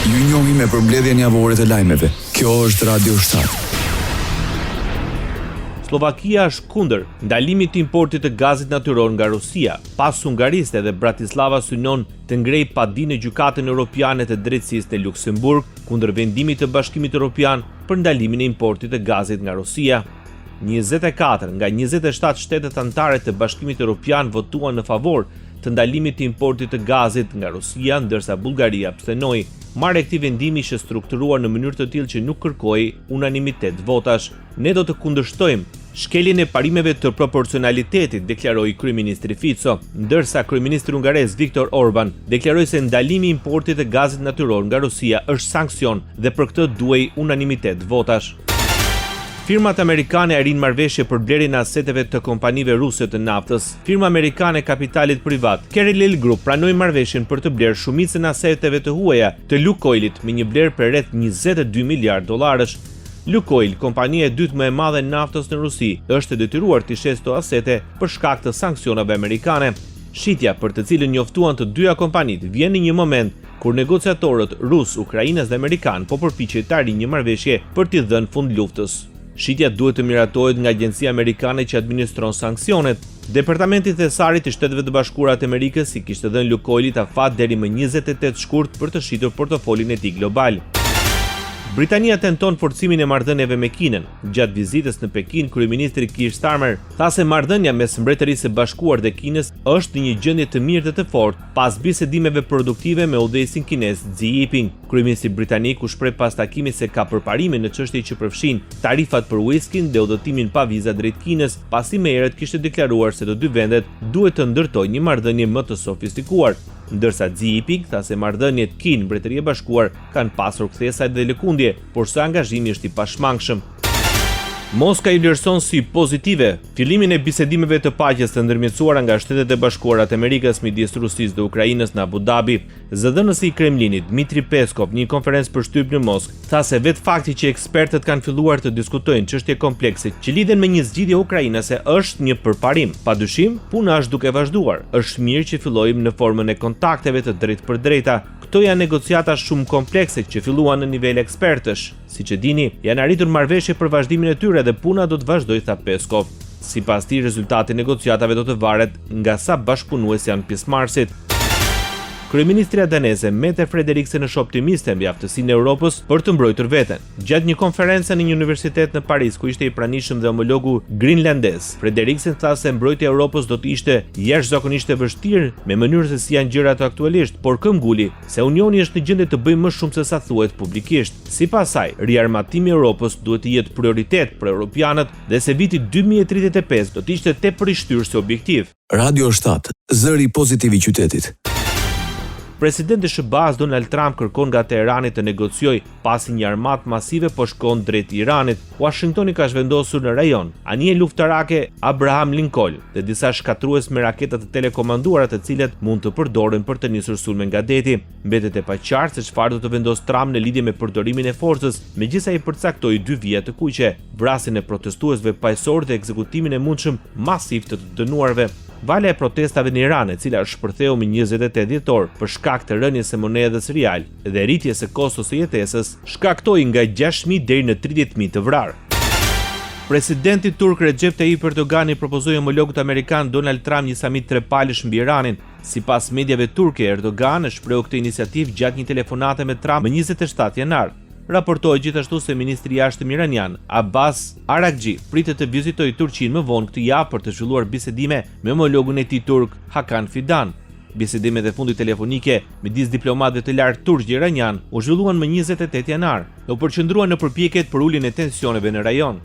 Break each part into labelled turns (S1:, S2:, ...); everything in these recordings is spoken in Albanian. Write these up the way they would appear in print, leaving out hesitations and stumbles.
S1: Ju njohim me përmbledhjen javore të lajmeve. Kjo është Radio 7.
S2: Slovakia është kundër ndalimit të importit të gazit natyror nga Rusia. Pas Hungarisë dhe Bratislava synon të ngrejë padinë gjykatën europiane të drejtësisë në Luksemburg kundër vendimit të Bashkimit Evropian për ndalimin e importit të gazit nga Rusia. 24 nga 27 shtetet anëtare të Bashkimit Evropian votuan në favor të ndalimit të importit të gazit nga Rusia, ndërsa Bullgaria abstenoi. Marrë këtij vendimi ishte strukturuar në mënyrë të tillë që nuk kërkoi unanimitet votash. Ne do të kundërshtojmë shkeljen e parimeve të proporcionalitetit, deklaroi kryeministri Fico, ndërsa kryeministri hungarez Viktor Orban deklaroi se ndalimi i importit të gazit natyror nga Rusia është sankcion dhe për këtë duhej unanimitet votash. Firmat amerikane arrin marrëveshje për blerjen e aseteve të kompanive ruse të naftës. Firma amerikane e kapitalit privat, Carlyle Group, pranoi marrëveshjen për të blerë shumicën e aseteve të huaja të Lukoilit me një blerje për rreth 22 miliard dollarësh. Lukoil, kompania e dytë më e madhe e naftës në Rusi, është detyruar të shesë këto asete për shkak të sanksioneve amerikane. Shitja për të cilën njoftuan të dyja kompanitë vjen në një moment kur negociatorët rus, ukrainez dhe amerikan po përpiqen të arrijnë një marrëveshje për t'i dhënë fund luftës. Shitja duhet të miratohet nga Agjencia Amerikane që administron sanksionet. Departamenti i Thesarit i Shteteve të Bashkuara të Amerikës i kishte dhënë Lukoilit afat deri më 28 shkurt për të shitur portofolin e tij global. Britania tenton forcimin e marrëdhënieve me Kinën. Gjatë vizitës në Pekin, kryeministri Keir Starmer tha se marrëdhënia mes Mbretërisë së Bashkuar dhe Kinës është në një gjendje të mirë dhe të fortë pas bisedimeve produktive me udhëheqësin kinez Xi Jinping. Kryeministri britanik u shpreh pas takimit se ka përparime në çështje që përfshin tarifat për whiskin dhe udhëtimin pa viza drejt Kinës, pasi më herët kishte deklaruar se të dy vendet duhet të ndërtojnë një marrëdhënie më të sofistikuar. Ndërsa Xi Jinping tha se marrëdhëniet Kinë-Mbretëri e Bashkuar kanë pasur kthesa dhe lëkundje, por se angazhimi është i pashmangshëm. Moska i vlerëson si pozitive fillimin e bisedimeve të paqes të ndërmjetësuara nga Shtetet e Bashkuara të Amerikës midis Rusisë dhe Ukrainës në Abu Dhabi. Zëdhënësi i Kremlinit, Dmitri Peskov, në një konferencë për shtyp në Moskë, tha se vetë fakti që ekspertët kanë filluar të diskutojnë çështje komplekse që lidhen me një zgjidhje ukrainase është një përparim. Padyshim, puna është duke vazhduar. Është mirë që fillojmë në formën e kontakteve të drejtë për drejta. Këto janë negociata shumë komplekse që filluan në nivel ekspertësh. Siç e dini, janë arritur marrëveshje për vazhdimin e tyre dhe puna do të vazhdojë, tha Peskov. Sipas tij, rezultati i negociatave do të varet nga sa bashkëpunues janë pjesëmarrësit. Kryeministria daneze Mette Frederiksen është optimiste mbi aftësinë e Europës për të mbrojtur veten. Gjatë një konference në një universitet në Paris ku ishte i pranishëm dhe homologu grinlandez, Frederiksen tha se mbrojtja e Europës do të ishte jashtëzakonisht e vështirë me mënyrën se si janë gjërat aktualisht, por këmbguli se Unioni është në gjendje të bëjë më shumë se sa thuhet publikisht. Sipas saj, riarmatimi i Europës duhet të jetë prioritet për europianët dhe se viti 2035 do të ishte tepër i shtyrë se objektiv.
S1: Radio 7, zëri pozitiv i qytetit.
S2: Presidenti SBA-s Donald Trump kërkon nga Teherani të negociojë pasi një armatë masive po shkon drejt Iranit. Washingtoni ka zhvendosur në rajon anije luftarake Abraham Lincoln dhe disa shkatrues me raketa të telekomanduara të cilat mund të përdoren për të nisur sulme nga deti. Mbetet e paqartë se çfarë do të vendosë Trump në lidhje me përdorimin e forcës, megjithëse ai përcaktoi 2 vija të kuqe, vrasjen e protestuesve paqësor dhe ekzekutimin e mundshëm masiv të dënuarve. Valja e protestave në Iran, e cila shpërtheu më 28 dhjetor për shkak të rënies së monedhës rial dhe rritjes së kostos së jetesës, shkaktoi nga 6.000 deri në 30.000 të vrarë. Presidenti turk Recep Tayyip Erdogan i propozoi homologut amerikan Donald Trump një samit trepalësh mbi Iranin. Sipas mediave turke, Erdogan e shpreu këtë iniciativë gjatë një telefonate me Trump më 27 janar. Raportohet gjithashtu se ministri i jashtëm iranian Abbas Araghchi pritet të vizitojë Turqinë më vonë këtë javë për të zhvilluar bisedime me homologun e tij turk Hakan Fidan. Bisedimet e fundit telefonike midis diplomatëve të lartë turq dhe iranian u zhvilluan më 28 janar dhe u përqendruan në përpjekjet për uljen e tensioneve në rajon.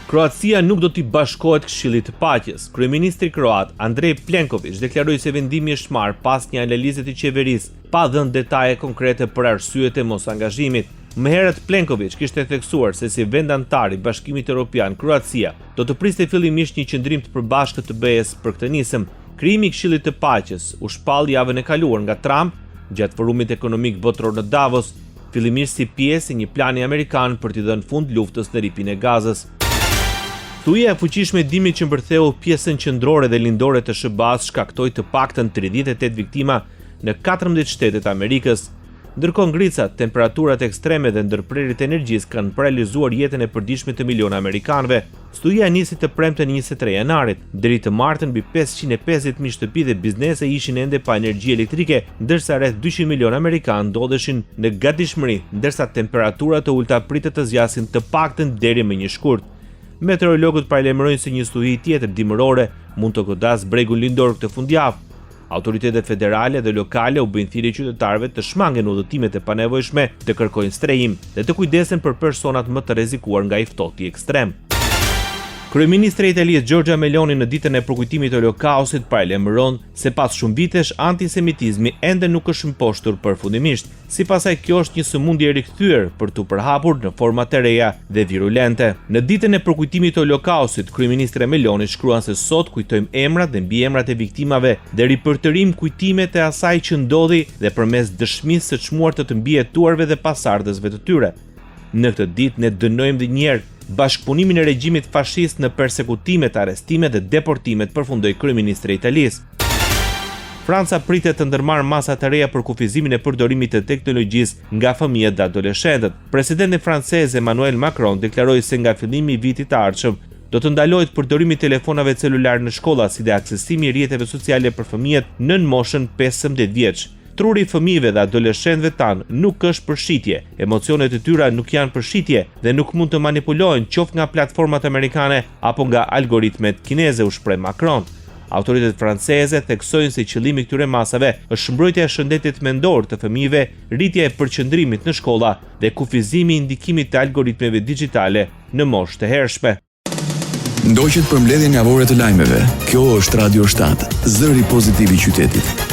S2: Kroacia nuk do t'i bashkohet Këshillit të Paqes. Kryeministri kroat Andrej Plenković deklaroi se vendimi është marrë pas një analize të qeverisë, pa dhënë detaje konkrete për arsyet e mos angazhimit. Më herët Plenković kishte theksuar se si vend antar i Bashkimit Evropian, Kroacia do të priste fillimisht një qendrim të përbashkët të BE-s për këtë nisëm. Krijimi i Këshillit të Paqes u shpall javën e kaluar nga Trump gjatë forumit ekonomik botror në Davos, fillimisht si pjesë e një plani amerikan për t'i dhënë fund luftës në ripin e Gazës. Thuja e fuqishme e dimrit që mbërtheu pjesën qendrore dhe lindore të SBA-s shkaktoi të paktën 38 viktima në 14 shtete të Amerikës. Ndërkohë ngricat, temperaturat ekstreme dhe ndërprerjet e energjisë kanë paralizuar jetën e përditshme të miliona amerikanëve. Studia nisi të premten 23 janarit. Deri të martën mbi 550.000 shtëpi dhe biznese ishin ende pa energji elektrike, ndërsa rreth 200 milionë amerikanë ndodheshin në gatishmëri, ndërsa temperaturat të ulta pritet të zgjasin të paktën deri më një shkurt. Meteorologët paralajmërojnë se një studi tjetër dimërore mund të godasë bregun lindor këtë fundjavë. Autoritetet federale dhe lokale u bëjnë thirrje qytetarëve të shmangen udhëtimet e panevojshme, të kërkojnë strehim dhe të kujdesen për personat më të rrezikuar nga i ftohti ekstrem. Kryeministri i Italisë Giorgia Meloni në ditën e përkujtimit të Holokaustit paralajmëron se pas shumë vitesh antisemitizmi ende nuk është mposhtur përfundimisht. Sipas saj, kjo është një sëmundje e rikthyer për t'u përhapur në forma të reja dhe virulente. Në ditën e përkujtimit të Holokaustit, kryeministri Meloni shkruan se sot kujtojmë emrat dhe mbiemrat e viktimave dhe ripërtërim kujtimet e asaj që ndodhi dhe përmes dëshmisë së çmuar të mbijetuarve dhe pasardhësve të tyre. Në këtë ditë ne dënojmë dhe njerë bashkëpunimin e regjimit fashist në persekutimet, arrestimet dhe deportimet, përfundoi kryeministri i Italisë. Franca pritet të ndërmarrë masa të reja për kufizimin e përdorimit të teknologjisë nga fëmijët dhe adoleshentët. Presidenti francez Emmanuel Macron deklaroi se nga fillimi i vitit të ardhshëm do të ndalohet përdorimi i telefonave celular në shkolla, si dhe aksesimi i rrjeteve sociale për fëmijët nën moshën 15 vjeç. Truri i fëmijëve dhe adoleshentëve tanë nuk është përshitje, emocionet e tyre nuk janë përshitje dhe nuk mund të manipulohen qoftë nga platformat amerikane apo nga algoritmet kineze, u shpreh Macron. Autoritetet franceze theksojnë se qëllimi i këtyre masave është mbrojtja e shëndetit mendor të fëmijëve, rritja e përqendrimit në shkolla dhe kufizimi i ndikimit të algoritmeve digjitale në moshë të hershme.
S1: Ndoqët përmbledhjen javore të lajmeve. Kjo është Radio 7, zëri pozitiv i qytetit.